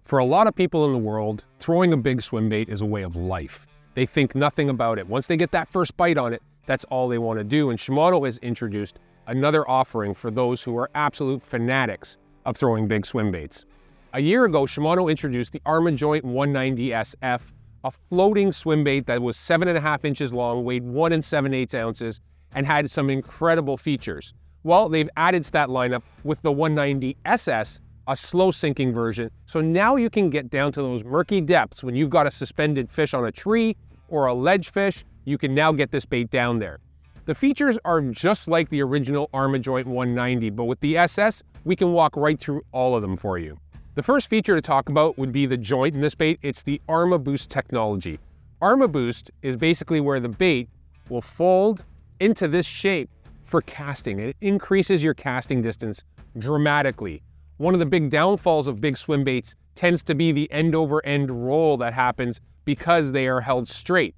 For a lot of people in the world, throwing a big swim bait is a way of life. They think nothing about it. Once they get that first bite on it, that's all they want to do. And Shimano has introduced another offering for those who are absolute fanatics of throwing big swim baits. A year ago, Shimano introduced the ARMAJOINT 190SS, a floating swim bait that was 7.5 inches long, weighed 1 7/8 ounces, and had some incredible features. Well, they've added to that lineup with the 190SS, a slow sinking version. So now you can get down to those murky depths when you've got a suspended fish on a tree or a ledge fish, you can now get this bait down there. The features are just like the original ARMAJOINT 190, but with the SS, we can walk right through all of them for you. The first feature to talk about would be the joint in this bait. It's the ARMABOOST technology. ARMABOOST is basically where the bait will fold into this shape for casting. It increases your casting distance dramatically. One of the big downfalls of big swim baits tends to be the end-over-end roll that happens because they are held straight.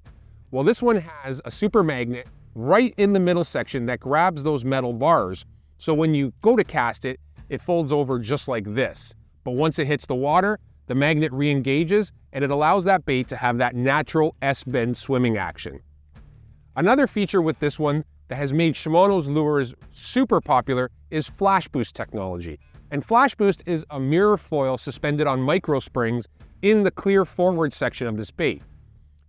Well, this one has a super magnet right in the middle section that grabs those metal bars. So when you go to cast it, it folds over just like this. But once it hits the water, the magnet re-engages and it allows that bait to have that natural S-bend swimming action. Another feature with this one that has made Shimano's lures super popular is Flash Boost technology. And Flash Boost is a mirror foil suspended on micro springs in the clear forward section of this bait.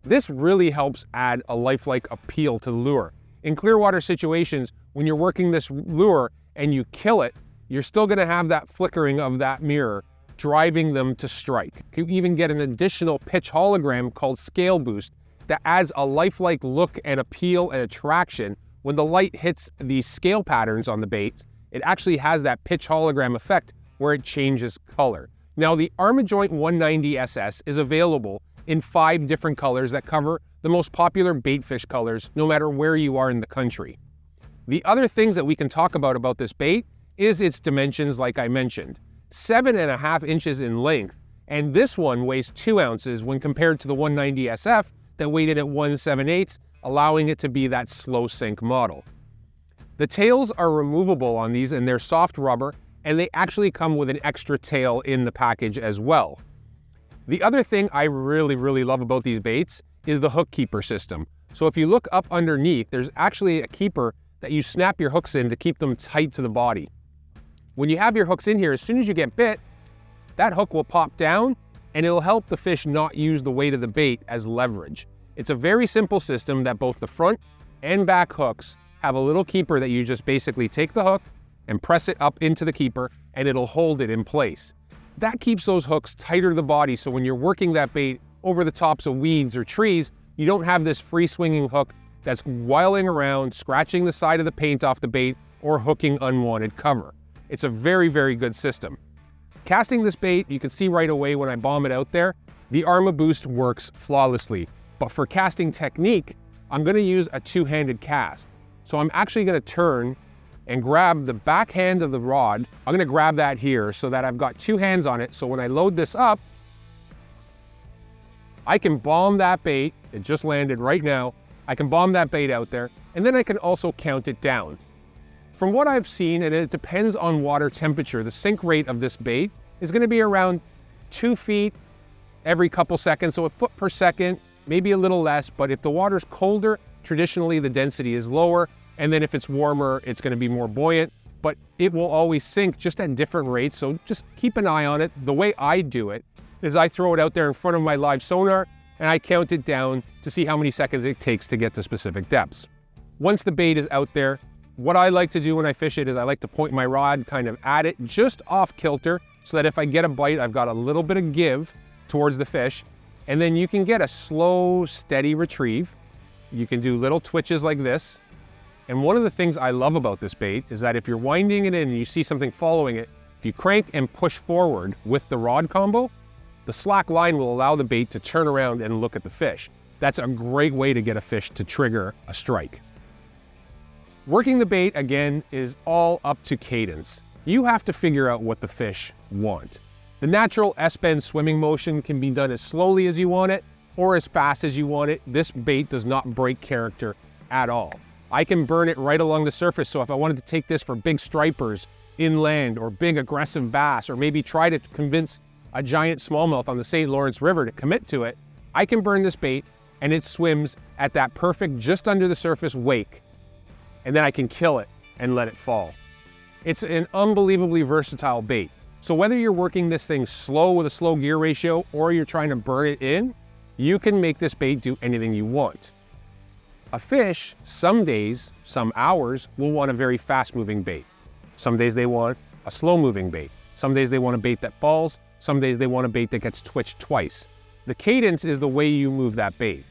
This really helps add a lifelike appeal to the lure. In clear water situations, when you're working this lure and you kill it, you're still gonna have that flickering of that mirror driving them to strike. You can even get an additional pitch hologram called Scale Boost that adds a lifelike look and appeal and attraction. When the light hits these scale patterns on the bait, it actually has that pitch hologram effect where it changes color. Now, the ARMAJOINT 190SS is available in 5 different colors that cover the most popular baitfish colors, no matter where you are in the country. The other things that we can talk about this bait is its dimensions, like I mentioned. 7.5 inches in length, and this one weighs 2 ounces when compared to the 190SF that weighed in at 1 7/8, allowing it to be that slow sink model. The tails are removable on these and they're soft rubber, and they actually come with an extra tail in the package as well. The other thing I really love about these baits is the hook keeper system. So if you look up underneath, there's actually a keeper that you snap your hooks in to keep them tight to the body. When you have your hooks in here, as soon as you get bit, that hook will pop down and it'll help the fish not use the weight of the bait as leverage. It's a very simple system that both the front and back hooks have a little keeper that you just basically take the hook and press it up into the keeper and it'll hold it in place. That keeps those hooks tighter to the body, so when you're working that bait over the tops of weeds or trees, you don't have this free swinging hook that's wiling around, scratching the side of the paint off the bait or hooking unwanted cover. It's a very good system. Casting this bait, you can see right away when I bomb it out there, the ARMABOOST works flawlessly. But for casting technique, I'm gonna use a two-handed cast. So I'm actually gonna turn and grab the back hand of the rod. I'm gonna grab that here so that I've got 2 hands on it. So when I load this up, I can bomb that bait. It just landed right now. I can bomb that bait out there, and then I can also count it down. From what I've seen, and it depends on water temperature, the sink rate of this bait is gonna be around 2 feet every couple seconds, so a foot per second, maybe a little less, but if the water's colder, traditionally the density is lower, and then if it's warmer, it's gonna be more buoyant, but it will always sink just at different rates, so just keep an eye on it. The way I do it is I throw it out there in front of my live sonar, and I count it down to see how many seconds it takes to get to specific depths. Once the bait is out there, what I like to do when I fish it is I like to point my rod kind of at it, just off kilter, so that if I get a bite, I've got a little bit of give towards the fish, and then you can get a slow, steady retrieve. You can do little twitches like this. And one of the things I love about this bait is that if you're winding it in and you see something following it, if you crank and push forward with the rod combo, the slack line will allow the bait to turn around and look at the fish. That's a great way to get a fish to trigger a strike. Working the bait, again, is all up to cadence. You have to figure out what the fish want. The natural S-bend swimming motion can be done as slowly as you want it or as fast as you want it. This bait does not break character at all. I can burn it right along the surface, so if I wanted to take this for big stripers inland or big aggressive bass, or maybe try to convince a giant smallmouth on the St. Lawrence River to commit to it, I can burn this bait and it swims at that perfect just under the surface wake, and then I can kill it and let it fall. It's an unbelievably versatile bait. So whether you're working this thing slow with a slow gear ratio or you're trying to burn it in, you can make this bait do anything you want. A fish, some days, some hours, will want a very fast-moving bait. Some days they want a slow-moving bait. Some days they want a bait that falls. Some days they want a bait that gets twitched twice. The cadence is the way you move that bait.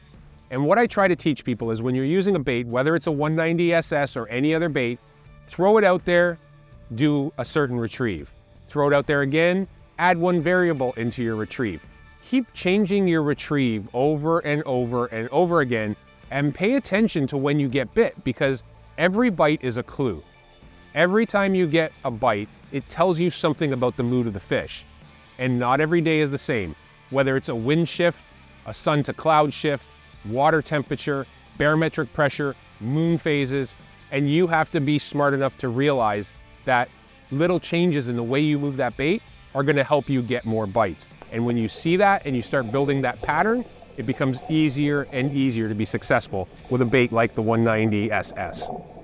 And what I try to teach people is when you're using a bait, whether it's a 190SS or any other bait, throw it out there, do a certain retrieve. Throw it out there again, add one variable into your retrieve. Keep changing your retrieve over and over and over again, and pay attention to when you get bit, because every bite is a clue. Every time you get a bite, it tells you something about the mood of the fish. And not every day is the same. Whether it's a wind shift, a sun to cloud shift, water temperature, barometric pressure, moon phases, and you have to be smart enough to realize that little changes in the way you move that bait are going to help you get more bites. And when you see that and you start building that pattern, it becomes easier and easier to be successful with a bait like the 190SS.